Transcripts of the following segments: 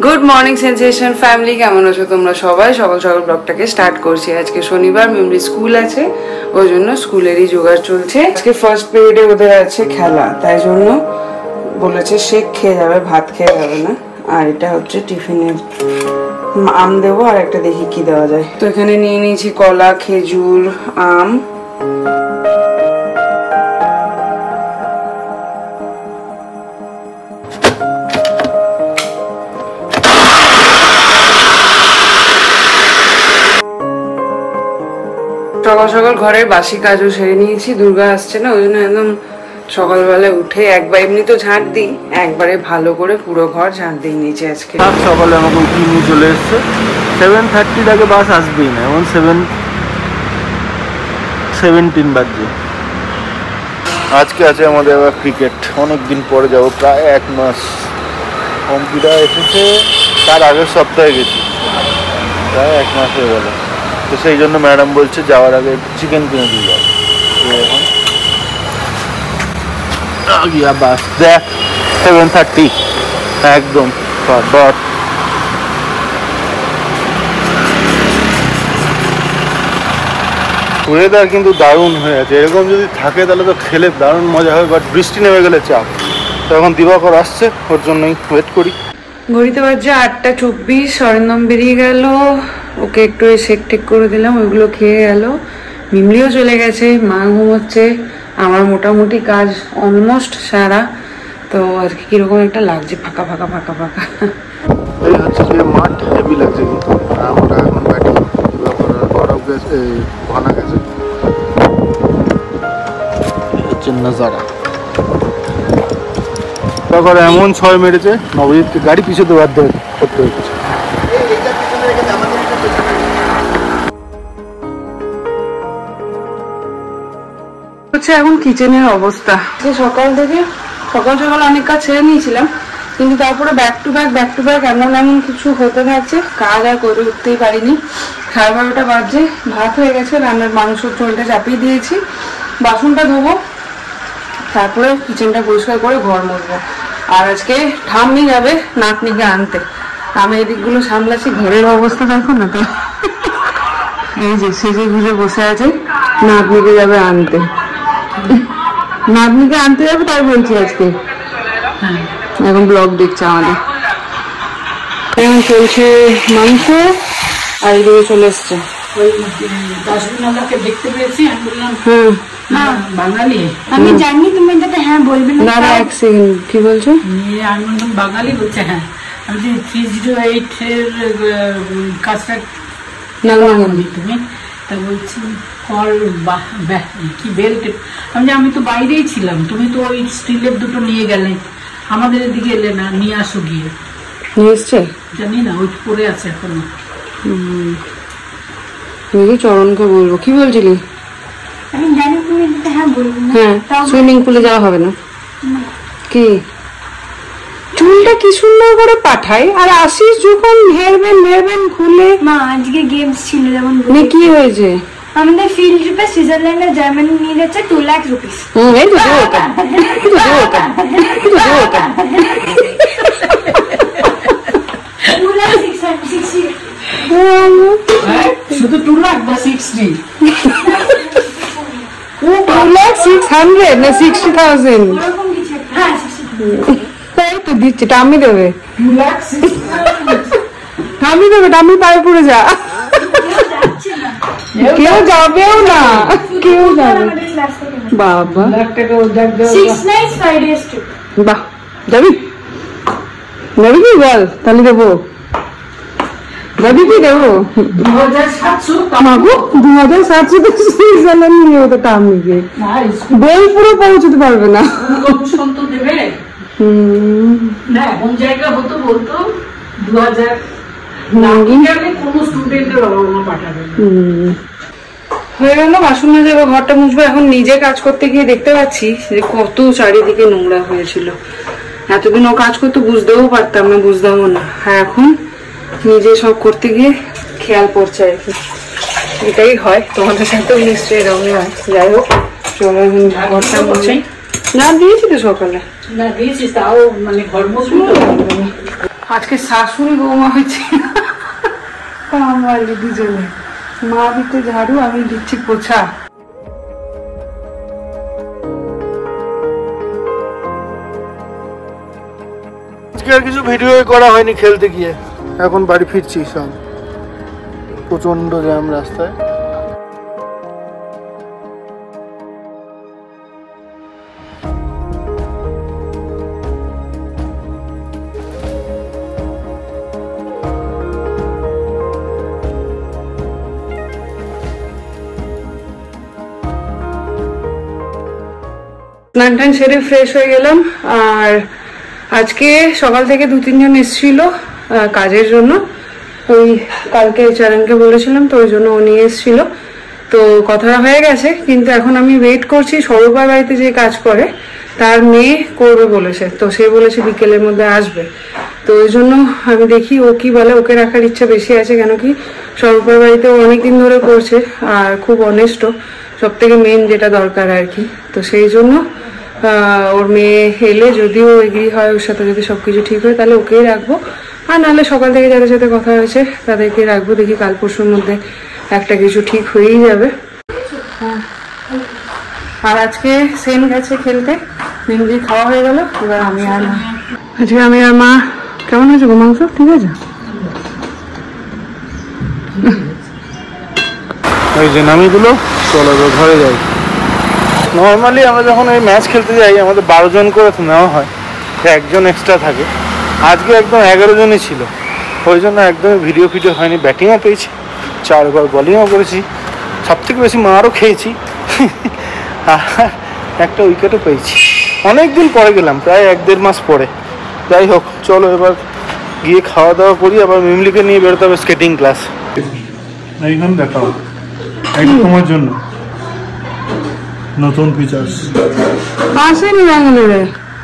Good morning sensation family, কেমন আছো তোমরা সবাই? সকাল সকাল ব্লগটাকে স্টার্ট করছি। আজকে শনিবার, মেমরি স্কুল আছে, ওই জন্য স্কুলেরই জোগাড় চলছে। আজকে ফার্স্ট পিরিয়ডে ওদের আছে খেলা, তাই জন্য বলেছে শেক খেয়ে যাবে, ভাত খেয়ে যাবে না। আর এটা হচ্ছে টিফিনের আম দেবো, আর একটা দেখি কি দেওয়া যায়। তো এখানে নিয়ে নিয়েছি কলা, খেজুর, আম। সকাল সকাল ঘরের বাসি কাজও সেরে নিয়েছি। দুর্গা আসছে না, ওই জন্য একদম সকালবেলা উঠে একবার এমনি তো ঝাঁট দিই, একবারে ভালো করে পুরো ঘর ঝাঁট দিয়ে নিয়েছি আজকে। সকালে আমাকে উঠিয়ে নিয়ে চলে এসছে। 7:30 আগে বাস আসবেই না, এমন 7:17 বাজছে। আজকে আছে আমাদের আবার ক্রিকেট, অনেকদিন পরে যাবো, প্রায় 1 মাস। অঙ্কিতা এসেছে তার আগের সপ্তাহে গেছি, প্রায় 1 মাস হয়ে গেল। তো সেই জন্য ম্যাডাম বলছে যাওয়ার আগে চিকেন কিনে দিয়ে যাও। গিয়া বাস দেখ 7:30 একদম ডট। ওয়েদার কিন্তু দারুণ হয়ে আছে, এরকম যদি থাকে তাহলে তো খেলে দারুণ মজা হবে। বাট বৃষ্টি নেমে গেলে চাপ। তো এখন দিবাকর আসছে, ওর জন্যই ওয়েট করি। ঘড়িতে বাজছে 8:24। অরিন্দম বেরিয়ে গেল, ওকে একটু শেক টেক করে দিলাম, ওইগুলো খেয়ে গেল। মিমলিও চলে গেছে, মা ঘুমোচ্ছে। আমার মোটামুটি কাজ অলমোস্ট সারা। তো আর কি কিরকম একটা লাগছে, ফাঁকা ফাঁকা ফাঁকা ফাঁকা। এই হচ্ছে যে মাঠ, হেভি লাগছে কিন্তু। আমরা এখন ব্যাটিং, গরম গেছে, ভানা গেছে। এই হচ্ছে নজারা। তারপর এমন ছয় মেরেছে, নবজিৎকে গাড়ি পিছুতে বাধ্য করতে হচ্ছে। এখন কিচেনের অবস্থা, সকাল থেকে সকাল সকাল অনেক কাজ ছেড়ে নিয়েছিলাম, কিন্তু তারপরে ব্যাক টু ব্যাক এমন কিছু হতে থাকছে, কাজ আর করে উঠতেই পারিনি। 12:30 বাজে, ভাত হয়ে গেছে, রান্নার মাংসর ঝোলটা চাপিয়ে দিয়েছি, বাসনটা ধোবো, তারপরে কিচেনটা পরিষ্কার করে ঘর মুছবো। আর আজকে ঠাম্মি যাবে নাতনিকে আনতে। আমি এদিকগুলো সামলাচ্ছি, ঘরের অবস্থা দেখো না তো। এই যে সেজে গুজে বসে আছে, নাতনিকে যাবে আনতে। নাতনিকে আনতে যাবে তাই বলছি আজকে। এখন ব্লগ দেখছে আমাদের। এখন চলছে মাংস, আর এদিকে চলে এসছে। দেখতে পেয়েছি, আমি বললাম বাঙালি। আমি জানি তুমি এটাতে হ্যাঁ বলবে না। দাঁড়া এক সেকেন্ড, কি বলছো? আমি বললাম বাঙালি, বলছে হ্যাঁ। আমি 308 এর কাজটা তুমি, তা বলছি কি বেল্ট। আমি তো বাইরেই ছিলাম, তুমি তো ওই স্টিলের দুটো নিয়ে গেলে, আমাদের এদিকে এলে না, নিয়ে আসো গিয়ে। নিয়ে এসছে জানি না, ওই পরে আছে এখনো। তুমি চরণকে বলবো, কি বলছিলি? আমি জানি তুমি এটাতে হ্যাঁ বলবে না। হ্যাঁ, সুইমিং পুলে যাওয়া হবে না কি? চুলটা কি সুন্দর করে পাঠাই, আর আসিস যখন হেরবেন খুলে। মা আজকে গেমস ছিল, যেমন কি হয়েছে? আমাদের ফিল্ড ট্রিপে সুইজারল্যান্ড আর জার্মানি নিয়ে যাচ্ছে 2 লাখ রুপিস। এই তো দেবো, শুধু 2 লাখ বা 60? 2,600,000 না 60,000? ওরকম কিছু। হ্যাঁ 60,000 তাই তো দিচ্ছে। টামি দেবে, 2 লাখ 60,000? টামি দেবে, টামি পায়ে পড়ে যা। কেউ যাবেও না, কেউ যাবে। বাবা 6 nights 5 days trip। বাহ, যাবি কি বল, তাহলে দেবো। যাবি কি দেবো? 2,700 তো সুইজারল্যান্ড নিয়ে হতো টামিকে। বেল পুরো পৌঁছতে পারবে না। কোন জায়গা হতো বলতো 2,000 কোনো স্টুডেন্টের পাঠাবে। হয়ে গেল বাসন মাজা, ঘরটা মুছবো। এখন নিজে কাজ করতে গিয়ে দেখতে পাচ্ছি যে কত চারিদিকে নোংরা হয়েছিল। এতদিন ও কাজ করতে বুঝতেও পারতাম না, বুঝতামও না। আর এখন নিজে সব করতে গিয়ে খেয়াল পড়ছে আর কি। এটাই হয়, তোমাদের সাথেও নিশ্চয়ই এরকমই হয়। যাই হোক, চলো ঘরটা মুছে। না দিয়েছি তো সকালে, না দিয়েছিস, তাও মানে ঘর মুছবি তো। আজকে শাশুড়ি বৌমা হয়েছে কামড়ালি দুজনে, মা দিতে ঝাড়ু, আমি দিচ্ছি পোছা। আজকে আর কিছু ভিডিও করা হয়নি খেলতে গিয়ে, এখন বাড়ি ফিরছি। সব প্রচন্ড জ্যাম রাস্তায়। স্নান টান সেরে ফ্রেশ হয়ে গেলাম। আর আজকে সকাল থেকে 2-3 জন এসেছিল কাজের জন্য। ওই কালকে চারণকে বলেছিলাম, তো ওই জন্য উনি এসেছিল। তো কথা হয়ে গেছে, কিন্তু এখন আমি ওয়েট করছি। সৌরভার বাড়িতে যে কাজ করে তার মেয়ে করবে বলেছে, তো সে বলেছে বিকেলের মধ্যে আসবে। তো ওই জন্য আমি দেখি ও কি বলে। ওকে রাখার ইচ্ছা বেশি আছে, কেন কি সৌরভার বাড়িতে ও অনেকদিন ধরে করছে আর খুব অনেস্ট, সব থেকে মেন যেটা দরকার আর কি। তো সেই জন্য ওর মেয়ে এলে যদিও এগ্রি হয়, ওর সাথে যদি সবকিছু ঠিক হয় তাহলে ওকেই রাখবো, আর নাহলে সকাল থেকে যাদের সাথে কথা হয়েছে তাদেরকে রাখবো। দেখি কাল পরশুর মধ্যে একটা কিছু ঠিক হয়েই যাবে। আর আজকে সেন গেছে খেলতে, মিমজি খাওয়া হয়ে গেল। এবার আমি আর মা, আজকে আমি আর মা। কেমন হয়েছে গো মাংস? ঠিক আছে। ওই যে নামিগুলো চলো ঘরে যাই। নর্মালি আমরা যখন এই ম্যাচ খেলতে যাই আমাদের 12 জন করে নেওয়া হয়, একজন এক্সট্রা থাকে। আজকে একদম 11 জনই ছিল, ওই জন্য একদমই ভিডিও হয়নি। ব্যাটিংও পেয়েছি, 4 বার বলিংও করেছি, সব থেকে বেশি মারও খেয়েছি, আর একটা উইকেটও পেয়েছি। অনেক দিন পরে গেলাম, প্রায় 1-1.5 মাস পরে। যাই হোক, চলো এবার গিয়ে খাওয়া দাওয়া করি, আবার মিমলিকে নিয়ে বেরোতে হবে স্কেটিং ক্লাস। এইখানে দেখাও, এটা তোমার জন্য নতুন ফিচার্স আসেনি ব্যাঙ্গালোরে।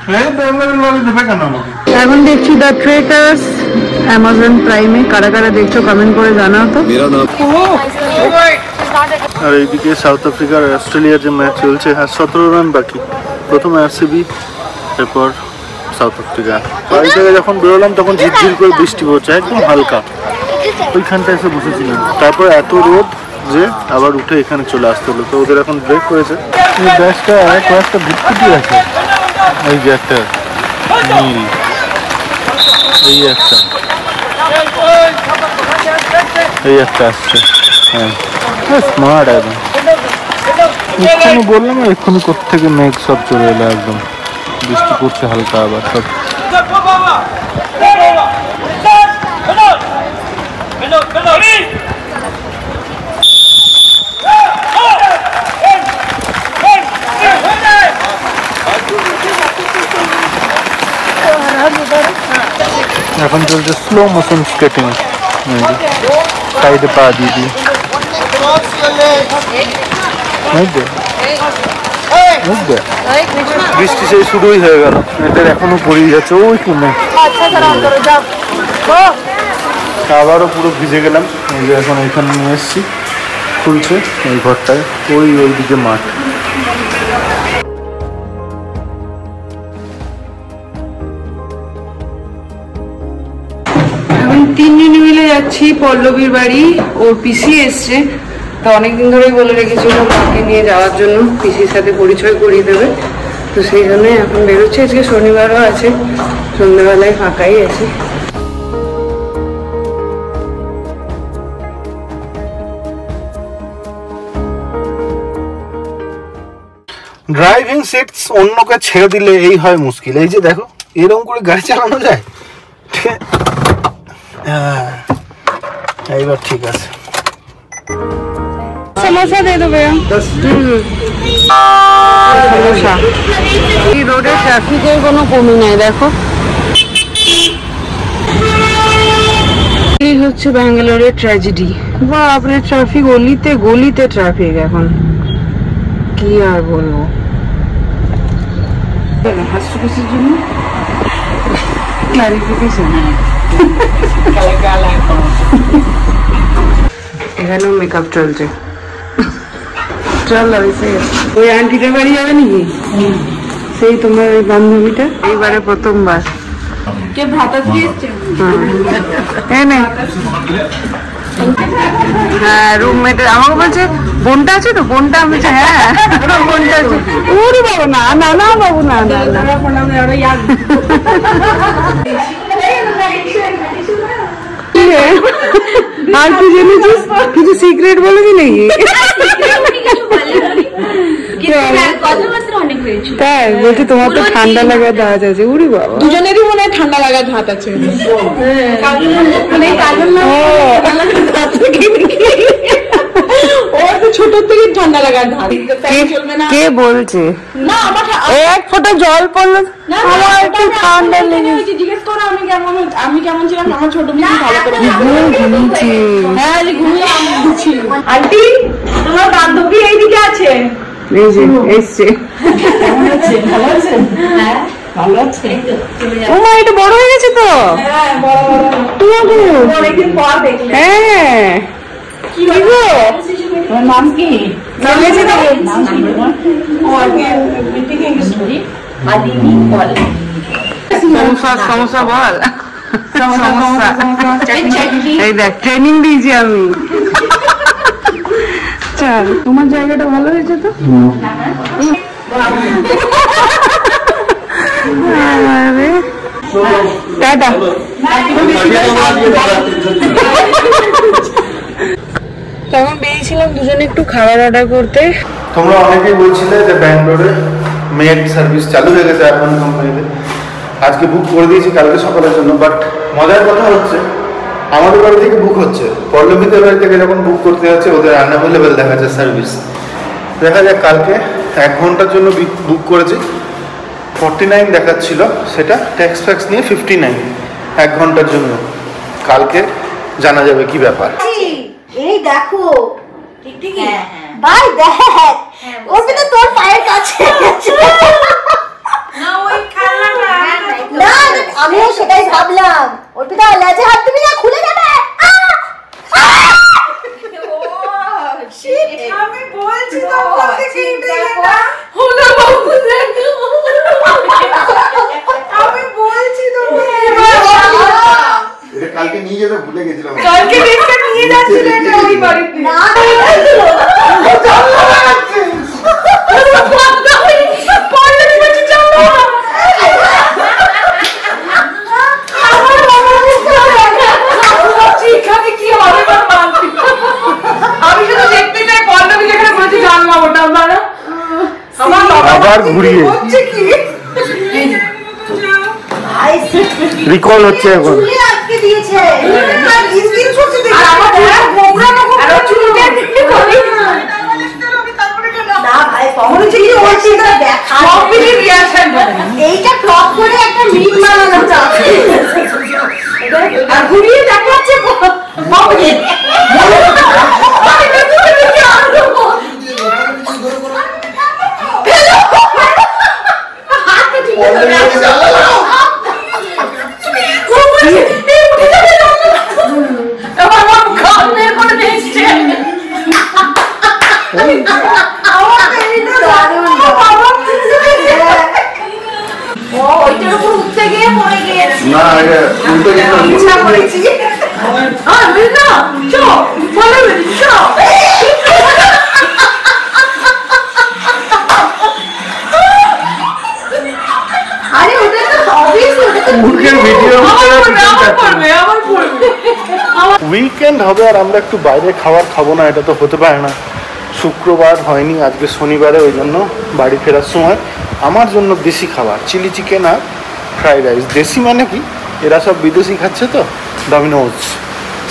হ্যাঁ, ব্যাঙ্গালোর বলে দেবে কেন আমাকে? এখন দেখছি দ্য ট্রেকার্স অ্যামাজন প্রাইমে। কারা কারা দেখছো কমেন্ট করে জানাও তো। আর এইদিকে সাউথ আফ্রিকা আর অস্ট্রেলিয়ার যে ম্যাচ চলছে, 17 রান বাকি। প্রথমে আরসিবি, তারপর সাউথ আফ্রিকা। বাড়ি থেকে যখন বেরোলাম তখন ঝিরঝির করে বৃষ্টি পড়ছে, একদম হালকা। ওইখানটা এসে বসেছিলাম, তারপর এত রোদ যে আবার উঠে এখানে চলে আসতে হলো। তো ওদের এখন ব্রেক করেছে। এই ব্যাচটা কয়েকটা বিস্কুটই আছে, এই যে একটা নীল, এই একটা, এই একটা আসছে। হ্যাঁ, স্মার্ট একদম। এক্ষুনি বললাম, এক্ষুনি কোত্থেকে মেঘ সব চলে এলো, একদম বৃষ্টি পড়ছে হালকা আবার সব। এখন চলছে স্লো মোশন স্কেটিং, সাইডে পা দিয়ে দিয়ে। বৃষ্টি সেই শুরুই হয়ে গেল, এদের এখনো পড়েই যাচ্ছে। ওই কিনে আবারও পুরো ভিজে গেলাম। এই যে এখন এখানে নিয়ে এসছি, খুলছে এই ঘরটায়, ওইদিকে মাঠ। এখন 3 জনে মিলে যাচ্ছি পল্লবীর বাড়ি। ওর পিসি এসছে, তো অনেকদিন ধরেই বলে রেখেছিল মাকে নিয়ে যাওয়ার জন্য, পিসির সাথে পরিচয় করিয়ে দেবে। তো সেই জন্য এখন বেরোচ্ছে। আজকে শনিবারও আছে, সন্ধ্যাবেলায় ফাঁকাই আছে। ড্রাইভিং সিটস অন্যকে ছেড়ে দিলে এই হয় মুশকিল। এই যে দেখো, এরকম করে গাড়ি চালানো যায়? এইবার ঠিক আছে। समोसा दे दो भैया। সমস্যা এই রোডে ট্রাফিকের কোনো কমি নাই। দেখো, এই হচ্ছে ব্যাঙ্গালোরের ট্র্যাজেডি। বাপরে, ট্রাফিক গলিতে গলিতে ট্রাফিক এখন, কি আর বলবো। হাসপাতালের জন্য ক্লারিফিকেশন এখানেও মেকআপ চলছে। চল, ওই আন্টিটার বাড়ি যাবে নাকি? সেই তোমার ওই বান্ধবীটা এইবারে প্রথমবার কে ভাত দিয়েছে? হ্যাঁ রুমমেটের আমাকে বলছে বোনটা আছে তো, বোনটা আমি বলছি হ্যাঁ বোনটা আছে। ওরে বাবা না না না বাবু না না আর কি জেনেছিস? কিছু সিক্রেট বলেছি নাকি? তাই বলছি তোমার তো ঠান্ডা লাগার ধাত আছে। উড়ি বাবা দুজনেরই মনে হয় ঠান্ডা লাগার ধাত আছে। ছোট থেকে ঠান্ডা লাগার ধাত। কে বলছে? না আমার এক ফোঁটা জল পড়লো আমার একটু ঠান্ডা লেগেছে। জিজ্ঞেস করো আমি কেমন ছিলাম। আমার ছোট মেয়ে ভালো করে ঘুমিয়েছি। হ্যাঁ ঘুমিয়েছি। আন্টি তোমার বান্ধবী এইদিকে আছে। এই যে এসছে। কেমন আছে? ভালো আছে? হ্যাঁ ভালো আছে। ও মা এটা বড় হয়ে গেছে তো। হ্যাঁ বড় বড় অনেকদিন পর দেখলে। হ্যাঁ কি গো তোমার নাম কি? নাম আছে তো ও আগে মিটিং এ স্টোরি আদিনি বল সমস্যা বল সমস্যা এই দেখ ট্রেনিং দিয়েছি আমি। চল তোমার জায়গাটা ভালো হয়েছে তো। টাটা। তখন বেরিয়েছিলাম দুজনে একটু খাবার অর্ডার করতে। তোমরা অনেকেই বলছিলে যে ব্যাঙ্গালোরে মেড সার্ভিস চালু হয়ে গেছে এখন কোম্পানিতে। আজকে বুক করে দিয়েছি কালকে সকালের জন্য। বাট মজার কথা হচ্ছে আমাদের বাড়ি থেকে বুক হচ্ছে, পল্লবীদের বাড়ি থেকে যখন বুক করতে যাচ্ছে ওদের আনঅ্যাভেলেবেল দেখাচ্ছে সার্ভিস। দেখা যাক কালকে 1 ঘন্টার জন্য বুক করেছি 49 দেখাচ্ছিল, সেটা ট্যাক্স ফ্যাক্স নিয়ে 59 1 ঘন্টার জন্য। কালকে জানা যাবে কি ব্যাপার। এই দেখো টিকটিকি ভাই দেখ ওটা তো তোর পায়ের কাছে না ওই খেলনাটা না আমিও সেটাই ভাবলাম। ওটা তো লেজে হাত দিবি না খুলে যাবে। আমি বলছি তো বলতে কি এটা হলো বাবু দেখো আমি বলছি তো এটা কালকে নিয়ে যেতে ভুলে গেছিলাম। কালকে দেখতে নিয়ে যাচ্ছিলেন না ওই বাড়িতে। না আমি শুধু দেখতে চাই পল্লবী যেখানে বলেছি জানলাম ওটা আমরা আবার ঘুরিয়ে রিকল হচ্ছে এখন। আজকে দিয়েছে এইটা টপ করে একটা মিট বানানো আর ঘুরিয়ে দেখাচ্ছে উইকেন্ড হবে আর আমরা একটু বাইরে খাবার খাবো না, এটা তো হতে পারে না। শুক্রবার হয়নি, আজকে শনিবারে, ওই জন্য বাড়ি ফেরার সময় আমার জন্য দেশি খাবার চিলি চিকেন আর ফ্রাইড রাইস। দেশি মানে কি, এরা সব বিদেশি খাচ্ছে তো ডমিনোজ,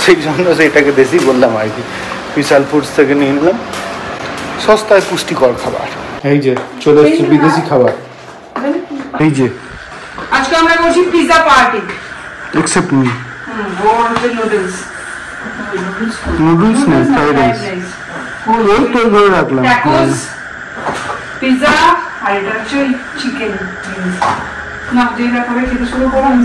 সেই জন্য সেইটাকে দেশি বললাম আর কি। বিশাল ফুডস থেকে নিয়ে নিলাম সস্তায় পুষ্টিকর খাবার। এই যে চলে এসছে বিদেশি খাবার। এই যে আজকে আমরা করছি পিৎজা পার্টি। এক্সেপ্ট মি और नूडल्स নুডলস না ফ্রাইড রাইস। ওই তো ধরে রাখলাম ট্যাকোস পিৎজা আর এটা হচ্ছে চিকেন। না যেটা করে খেতে শুরু করো আমি